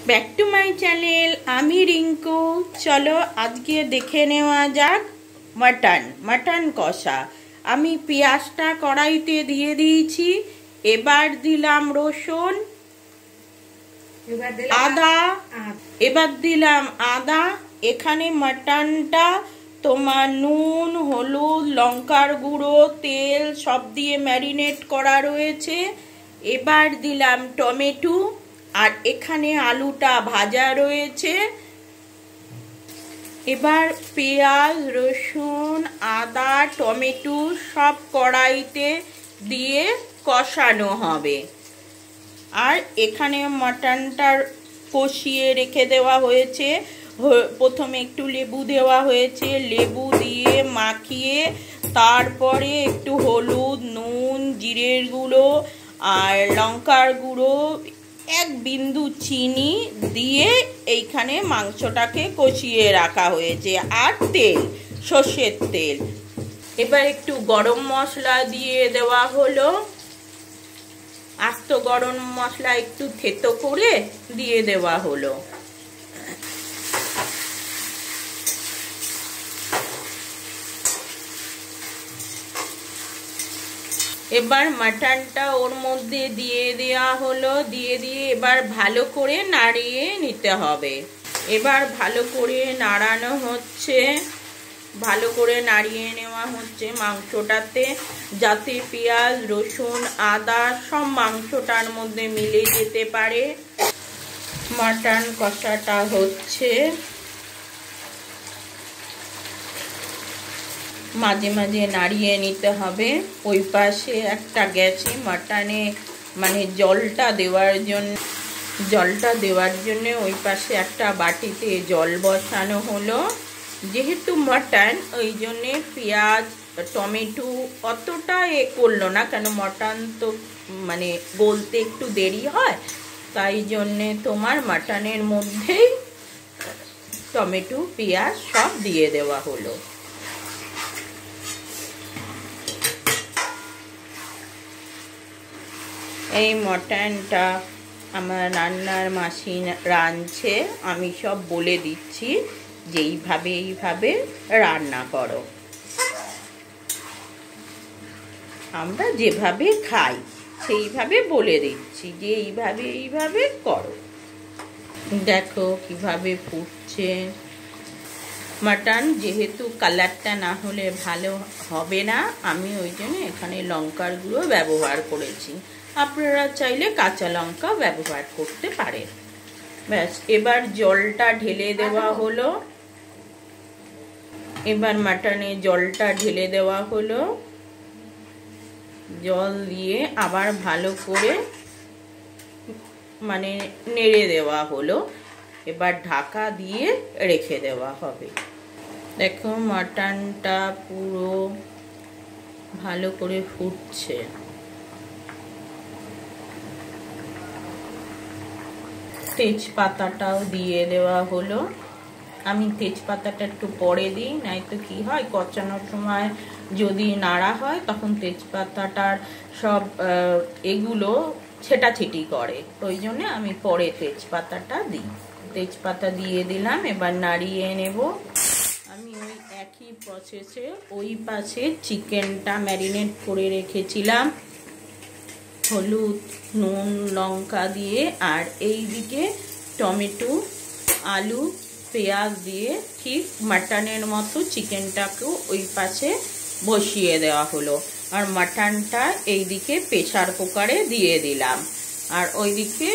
Back to my channel. আমি রিঙ্কু। চলো আজকে দেখে নেওয়া যাক মাটন কষা। আমি পেঁয়াজটা কড়াইতে দিয়ে দিয়েছি। এবার দিলাম রসুন, এবার দিলাম আদা। এখানে মাটনটা তোমার নুন, হলুদ, লঙ্কার গুঁড়ো, তেল সব দিয়ে ম্যারিনেট করা রয়েছে। এবার দিলাম টমেটো, আর এখানে আলুটা ভাজা রয়েছে। এবার পেঁয়াজ, রসুন, আদা, টমেটো সব কড়াইতে দিয়ে কষানো হবে। আর এখানে মাটনটা কষিয়ে রেখে দেওয়া হয়েছে। প্রথমে একটু লেবু দেওয়া হয়েছে, লেবু দিয়ে মাখিয়ে তারপরে একটু হলুদ, নুন, জিরের গুঁড়ো আর লঙ্কার গুঁড়ো, এক বিন্দু চিনি দিয়ে এইখানে মাংসটাকে কষিয়ে রাখা হয়েছে। আর তেল, সর্ষের তেল। এবার একটু গরম মশলা দিয়ে দেওয়া হলো। আস্ত গরম মশলা একটু থেতো করে দিয়ে দেওয়া হলো। এবার মাটনটা ওর মধ্যে দিয়ে দেওয়া হলো। দিয়ে এবার ভালো করে নাড়িয়ে নিতে হবে। এবার ভালো করে নাড়ানো হচ্ছে, ভালো করে নাড়িয়ে নেওয়া হচ্ছে মাংসটাতে, যাতে পেঁয়াজ, রসুন, আদা সব মাংসটার মধ্যে মিলে যেতে পারে। মাটন কষাটা হচ্ছে। মাঝে মাঝে নাড়িয়ে নিতে হবে। ওই পাশে একটা গ্যাসে মাটনে জলটা দেওয়ার জন্য ওই পাশে একটা বাটিতে জল বসানো হলো। যেহেতু মাটন, ওই জন্যে পেঁয়াজ, টমেটো অতটা করলো না, কেন মাটন তো গলতে একটু দেরি হয়। তাই জন্যে তোমার মাটনের মধ্যেই টমেটো, পেঁয়াজ সব দিয়ে দেওয়া হলো। এই মটনটা আমার রান্নার মাসি রাঁধছে। আমি সব বলে দিচ্ছি যে এইভাবে রান্না করো। আমরা যেভাবে খাই সেইভাবে বলে দিচ্ছি যে এইভাবে করো। দেখো কিভাবে ফুটছে। মাটন যেহেতু কালারটা না হলে ভালো হবে না, আমি ওই জন্য এখানে লঙ্কার গুঁড়ো ব্যবহার করেছি। আপনারা চাইলে কাঁচা লঙ্কা ব্যবহার করতে পারেন। ব্যাস, এবার জলটা ঢেলে দেওয়া হলো। এবার মাটনে জলটা ঢেলে দেওয়া হলো। জল দিয়ে আবার ভালো করে নেড়ে দেওয়া হলো। এবার ঢাকা দিয়ে রেখে দেওয়া হবে। দেখো মাটনটা পুরো ভালো করে ফুটছে। তেজপাতাটাও দিয়ে দেওয়া হলো। আমি তেজপাতাটা একটু পরে দিই, নয়তো কি হয় কষানোর সময় যদি নাড়া হয় তখন তেজপাতাটার সব এগুলো ছেটাছেটি করে। ওই জন্য আমি পরে তেজপাতাটা দিই। তেজপাতা দিয়ে দিলাম। এবার নাড়িয়ে নেব। আমি ওই একই প্রসেসে ওই পাশে চিকেনটা ম্যারিনেট করে রেখেছিলাম হলুদ, নুন, লঙ্কা দিয়ে। আর এই দিকে টমেটো, আলু, পেঁয়াজ দিয়ে ঠিক মাটনের মতো চিকেনটাকেও ওই পাশে বসিয়ে দেওয়া হলো। আর মাটনটা এইদিকে প্রেসার কুকারে দিয়ে দিলাম। আর ওইদিকে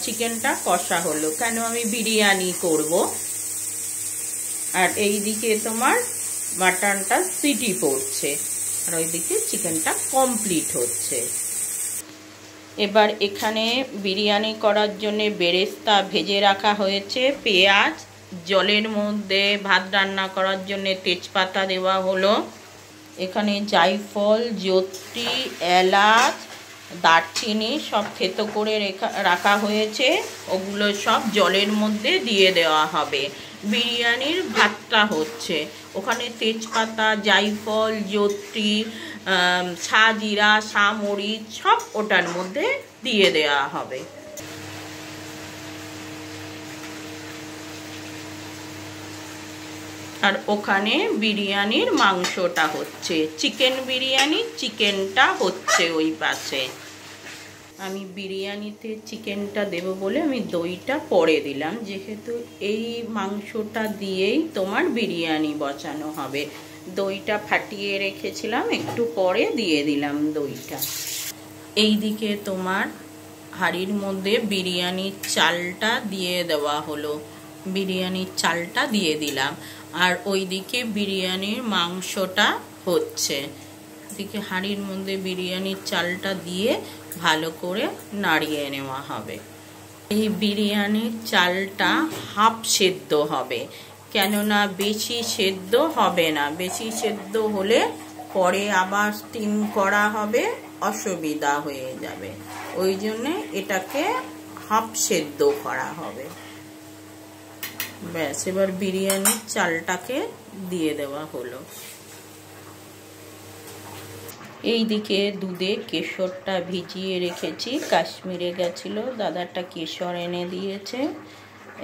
চিকেনটা কষা হলো, কেন আমি বিরিয়ানি করব। আর এইদিকে তোমার মাটনটা সিটি পড়ছে, আর ওইদিকে চিকেনটা কমপ্লিট হচ্ছে। এবার এখানে বিরিয়ানি করার জন্য বেরেস্তা ভেজে রাখা হয়েছে। পেঁয়াজ, জলের মধ্যে ভাত রান্না করার জন্য তেজপাতা দেওয়া হলো। এখানে জায়ফল, জয়িত্রী, এলাচ, দারচিনি সব থেতো করে রাখা হয়েছে। ওগুলো সব জলের মধ্যে দিয়ে দেওয়া হবে। বিরিয়ানির ভাতটা হচ্ছে। ওখানে তেজপাতা, জায়ফল, জয়িত্রী, সাজিরা, সামরিচ সব ওটার মধ্যে দিয়ে দেওয়া হবে। আর ওখানে বিরিয়ানির মাংসটা হচ্ছে, চিকেন বিরিয়ানি, চিকেনটা হচ্ছে ওই পাশে। আমি বিরিয়ানিতে চিকেনটা দেব বলে আমি দইটা পরে দিলাম, যেহেতু এই মাংসটা দিয়েই তোমার বিরিয়ানি বসানো হবে। দইটা ফাটিয়ে রেখেছিলাম, একটু পরে দিয়ে দিলাম দইটা। এইদিকে তোমার হাঁড়ির মধ্যে বিরিয়ানির চালটা দিয়ে দেওয়া হলো, বিরিয়ানির চালটা দিয়ে দিলাম। আর ওইদিকে বিরিয়ানির মাংসটা হচ্ছে। এদিকে হাঁড়ির মধ্যে বিরিয়ানির চালটা দিয়ে ভালো করে নাড়িয়ে নেওয়া হবে। এই বিরিয়ানির চালটা হাফ সেদ্ধ হবে, কেননা বেশি সেদ্ধ হবে না। বেশি সেদ্ধ হলে পরে আবার স্টিম করা হবে, অসুবিধা হয়ে যাবে। ওই জন্যে এটাকে হাফ সেদ্ধ করা হবে। ব্যাস, এবার বিরিয়ানির চালটাকে দিয়ে দেওয়া হলো। এইদিকে দুধে কেশরটা ভিজিয়ে রেখেছি, কাশ্মীরে গেছিল, দাদাটা কেশর এনে দিয়েছে,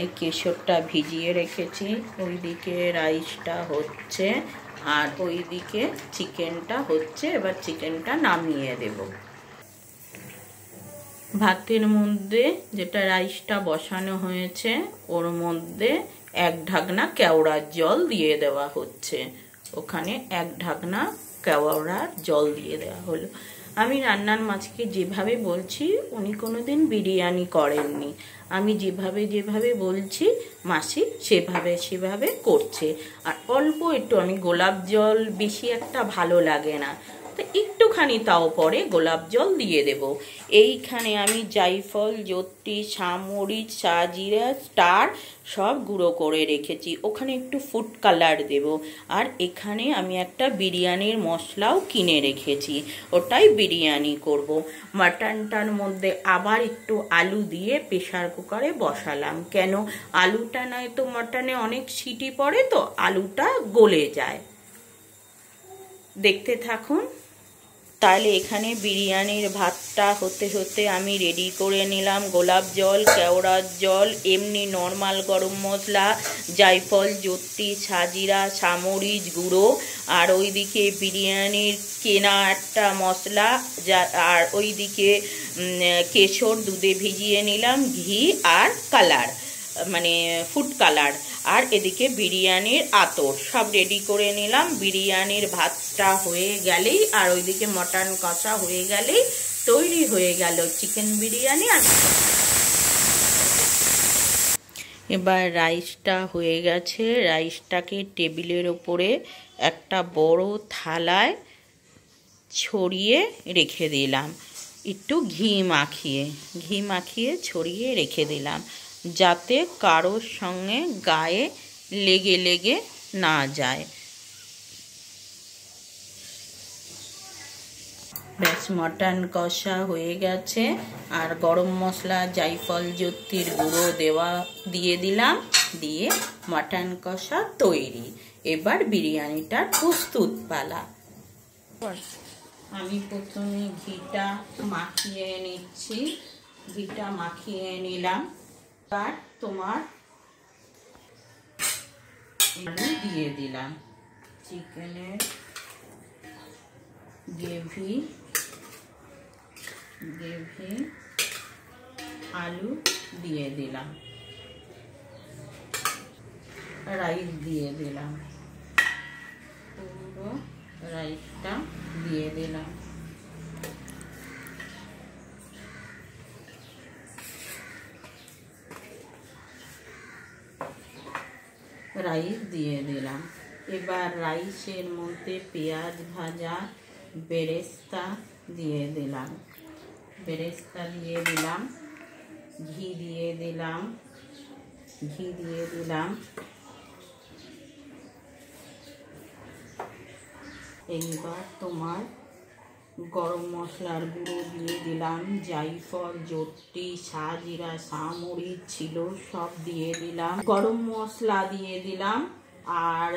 এই কেশরটা ভিজিয়ে রেখেছি। ওইদিকে রাইসটা হচ্ছে আর ওইদিকে চিকেনটা হচ্ছে। এবার চিকেনটা নামিয়ে দেব। ভাতের মধ্যে যেটা রাইসটা বসানো হয়েছে ওর মধ্যে 1 ঢাকনা কেওড়ার জল দিয়ে দেওয়া হচ্ছে। ওখানে 1 ঢাকনা কেওড়ার জল দিয়ে দেওয়া হলো। আমি রান্নার মাঝকে যেভাবে বলছি, উনি কোনোদিন বিরিয়ানি করেননি। আমি যেভাবে বলছি মাসি সেভাবে করছে। আর অল্প একটু, আমি গোলাপ জল বেশি একটা ভালো লাগে না, তো একটুখানি তাও পরে গোলাপ জল দিয়ে দেব। এইখানে আমি জায়ফল, জত্রি, সামরিচ, সাজিরা, স্টার সব গুঁড়ো করে রেখেছি। ওখানে একটু ফুড কালার দেব। আর এখানে আমি একটা বিরিয়ানির মশলাও কিনে রেখেছি, ওটাই বিরিয়ানি করব। মাটনটার মধ্যে আবার একটু আলু দিয়ে প্রেসার কুকারে বসালাম, কেন আলুটা নয় তো মাটনে অনেক সিটি পড়ে, তো আলুটা গলে যায়। দেখতে থাকুন। তাহলে এখানে বিরিয়ানির ভাতটা হতে হতে আমি রেডি করে নিলাম গোলাপ জল, কেওড়ার জল, এমনি নর্মাল গরম মশলা, জায়ফল, জত্রি, সাজিরা, সামরিচ গুঁড়ো, আর ওইদিকে বিরিয়ানির কেনা একটা মশলা, আর ওইদিকে কেশর দুধে ভিজিয়ে নিলাম, ঘি আর কালার মানে ফুড কালার, আর এদিকে বিরিয়ানির আতর সব রেডি করে নিলাম। বিরিয়ানির ভাতটা হয়ে গেলেই আর ওইদিকে মটন কষা হয়ে গেলেই তৈরি হয়ে গেল চিকেন বিরিয়ানি। আর এবার রাইসটা হয়ে গেছে, রাইসটাকে টেবিলের ওপরে একটা বড় থালায় ছড়িয়ে রেখে দিলাম, একটু ঘি মাখিয়ে ছড়িয়ে রেখে দিলাম, যাতে কারোর সঙ্গে গায়ে লেগে না যায়। ব্যাস, মটন কষা হয়ে গেছে। আর গরম মশলা, জায়ফল, জত্রির গুঁড়ো দিয়ে দিলাম, দিয়ে মটন কষা তৈরি। এবার বিরিয়ানিটার প্রস্তুত পালা। আমি প্রথমে ঘিটা মাখিয়ে নিচ্ছি, ঘিটা মাখিয়ে নিলাম। আর তোমার আলু দিয়ে দিলাম, চিকেনের গ্রেভি আলু দিয়ে দিলাম, রাইস দিয়ে দিলাম, পুরো রাইসটা দিয়ে দিলাম। রাইস দিয়ে দিলাম। এবার রাইসের মধ্যে পেঁয়াজ ভাজা বেরেস্তা দিয়ে দিলাম, ঘি দিয়ে দিলাম, এইবার তোমার গরম মশলার গুঁড়ো দিয়ে দিলাম, জায়ফল, জত্রি, সাজিরা, সামরিচ ছিল সব দিয়ে দিলাম, গরম মশলা দিয়ে দিলাম, আর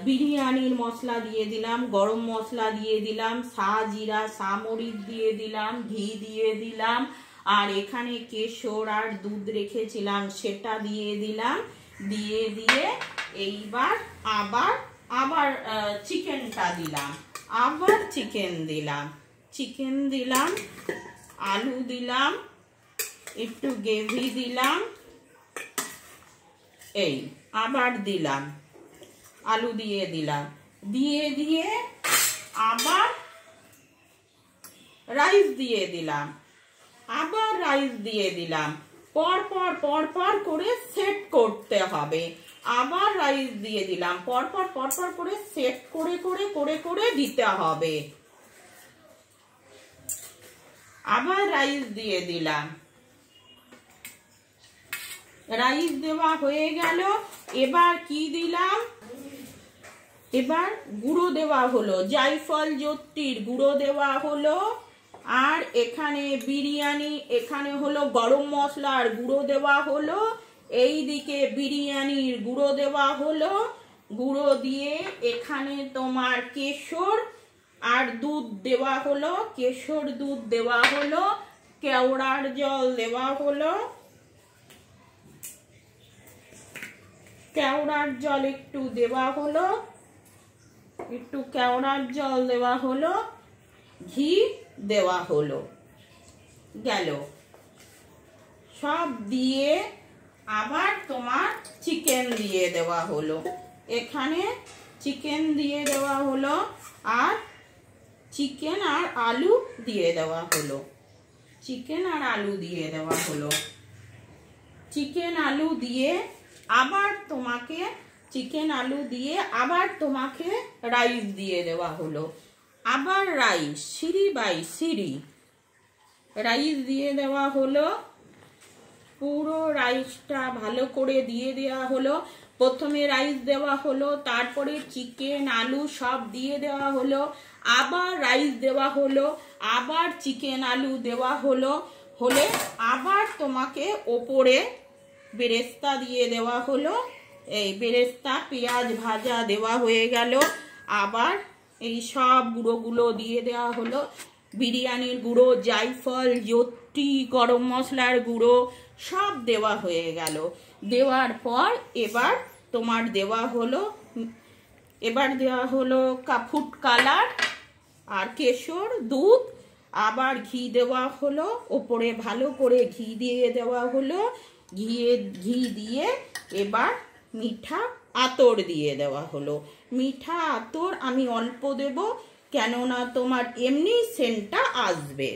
বিরিয়ানির মশলা দিয়ে দিলাম, গরম মশলা দিয়ে দিলাম, সাজিরা, সামরিচ দিয়ে দিলাম, ঘি দিয়ে দিলাম, আর এখানে কেশর আর দুধ রেখেছিলাম সেটা দিয়ে দিলাম। দিয়ে এইবার আবার আবার চিকেনটা দিলাম, আবার চিকেন দিলাম, আলু দিলাম, একটু গ্রেভি দিলাম, এই আবার দিলাম, আলু দিয়ে দিলাম, দিয়ে আবার রাইস দিয়ে দিলাম, আবার রাইস দিয়ে দিলাম। পর করে সেট করতে হবে। আবার রাইস দিয়ে দিলাম, পর করে সেট করে দিতে হবে। আবার রাইস দিয়ে দিলাম, রাইস দেওয়া হয়ে গেল। এবার কি দিলাম, এবার গুঁড়ো দেওয়া হলো, জায়ফল জত্রির গুঁড়ো দেওয়া হলো। আর এখানে বিরিয়ানি, এখানে হলো গরম মশলার গুঁড়ো দেওয়া হলো, এই দিকে বিরিয়ানির গুঁড়ো দেওয়া হলো। গুঁড়ো দিয়ে এখানে তোমার কেশর আর দুধ দেওয়া হলো, কেশর দুধ দেওয়া হলো, কেওড়ার জল দেওয়া হলো, কেওড়ার জল একটু দেওয়া হলো, একটু কেওড়ার জল দেওয়া হলো, ঘি দেওয়া হলো, গেল। সব দিয়ে আবার তোমার চিকেন দিয়ে দেওয়া হলো, এখানে চিকেন দিয়ে দেওয়া হলো, আর চিকেন আর আলু দিয়ে দেওয়া হলো, চিকেন আর আলু দিয়ে দেওয়া হলো। চিকেন আলু দিয়ে আবার তোমাকে চিকেন আলু দিয়ে আবার তোমাকে রাইস দিয়ে দেওয়া হলো, আবার রাইস সিঁড়ি বাই সিঁড়ি রাইস দিয়ে দেওয়া হলো। পুরো রাইসটা ভালো করে দিয়ে দেওয়া হলো। প্রথমে রাইস দেওয়া হলো, তারপরে চিকেন আলু সব দিয়ে দেওয়া হলো, আবার রাইস দেওয়া হলো, আবার চিকেন আলু দেওয়া হলো। হলে আবার তোমাকে ওপরে বেরেস্তা দিয়ে দেওয়া হলো, এই বেরেস্তা পেঁয়াজ ভাজা দেওয়া হয়ে গেল। আবার এই সব গুঁড়োগুলো দিয়ে দেওয়া হলো, বিরিয়ানির গুঁড়ো, জায়ফল জত্রি, গরম মশলার গুঁড়ো সব দেওয়া হয়ে গেল। দেওয়ার পর এবার তোমার দেওয়া হলো, এবার দেওয়া হলো ফুড কালার আর কেশর দুধ, আবার ঘি দেওয়া হলো, ওপরে ভালো করে ঘি দিয়ে দেওয়া হলো। ঘি দিয়ে এবার মিঠা আতর দিয়ে দেওয়া হলো। মিঠা আতর আমি অল্প দেব, কেননা তোমার এমনি সেন্টটা আসবে।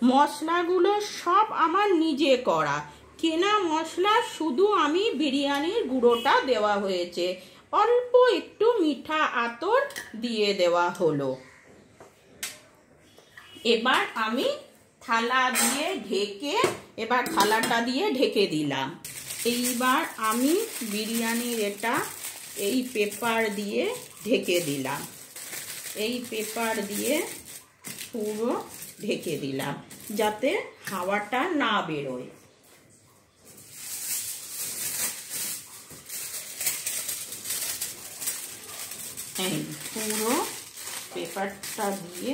মশলাগুলো সব আমার নিজে করা, কেনা মশলা, শুধু আমি বিরিয়ানির গুঁড়োটা দেওয়া হয়েছে, অল্প একটু মিঠা আতর দিয়ে দেওয়া হলো। এবার আমি থালা দিয়ে ঢেকে, এবার থালাটা দিয়ে ঢেকে দিলাম। এইবার আমি বিরিয়ানির এটা এই পেপার দিয়ে ঢেকে দিলাম, এই পেপার দিয়ে পুরো ঢেকে দিলাম যাতে হাওয়াটা না বেরোয়। এই পুরো পেপারটা দিয়ে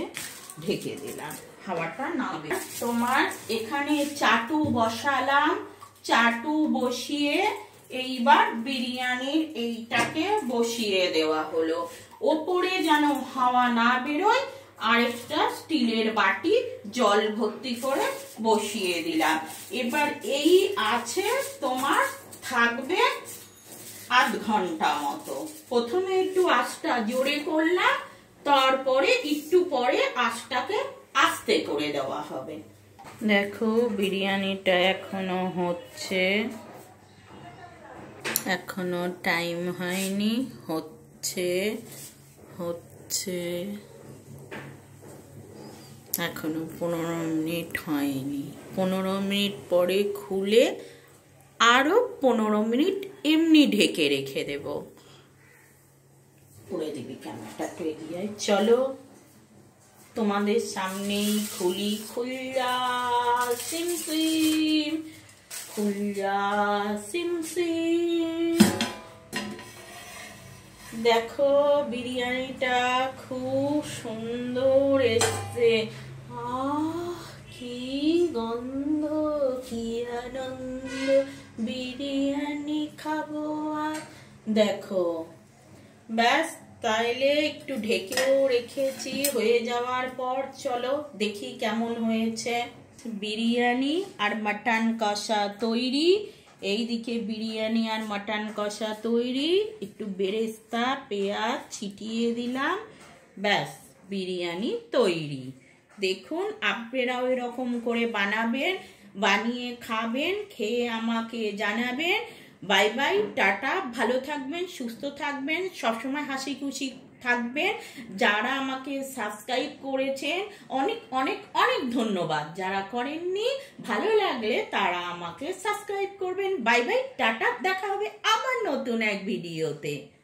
ঢেকে দিলাম, হাওয়াটা না বেরোয়। তোমার এখানে চাটু বসালাম, চাটু বসিয়ে এইবার বিরিয়ানির এইটাকে বসিয়ে দেওয়া হলো। ওপরে যেন হাওয়া না বেরোয়, আরেকটা স্টিলের বাটি জল ভর্তি করে বসিয়ে দিলাম। এবার এই আছে তোমার থাকবে আধ ঘন্টা মতো। প্রথমে একটু আঁচটা জোরে করলাম, তারপরে একটু পরে আঁচটাকে আস্তে করে দেওয়া হবে। দেখো বিরিয়ানিটা এখনো হচ্ছে, এখনো টাইম হয়নি, হচ্ছে হচ্ছে এখনো 15 মিনিট হয়নি। 15 মিনিট পরে খুলে আরো 15 মিনিট এমনি ঢেকে রেখে দেব। করে দিবি ক্যামেরাটা একটু এগিয়ে, চলো তোমাদের সামনেই খুলি। খুল্লা সিমসিম, খুল্লা সিমসিম। দেখো বিরিয়ানিটা খুব সুন্দর এসছে। কি গন্ধ, কি আনন্দ, বিরিয়ানি খাবো দেখো, ব্যাস তাইলে একটু ঢেকেও রেখেছি। হয়ে যাওয়ার পর চলো দেখি কেমন হয়েছে। বিরিয়ানি আর মাটন কষা তৈরি। এইদিকে বিরিয়ানি আর মাটন কষা তৈরি। একটু বেরেস্তা পেঁয়াজ ছিটিয়ে দিলাম, ব্যাস বিরিয়ানি তৈরি। দেখুন, আপনারাও এরকম করে বানাবেন, বানিয়ে খাবেন, খেয়ে আমাকে জানাবেন। Bye bye, tata. ভালো থাকবেন, সুস্থ থাকবেন, সবসময় হাসি খুশি থাকবেন। যারা আমাকে সাবস্ক্রাইব করেছেন অনেক অনেক অনেক ধন্যবাদ। যারা করেননি, ভালো লাগলে তারা আমাকে সাবস্ক্রাইব করবেন। Bye bye, tata. দেখা হবে আবার নতুন এক ভিডিওতে।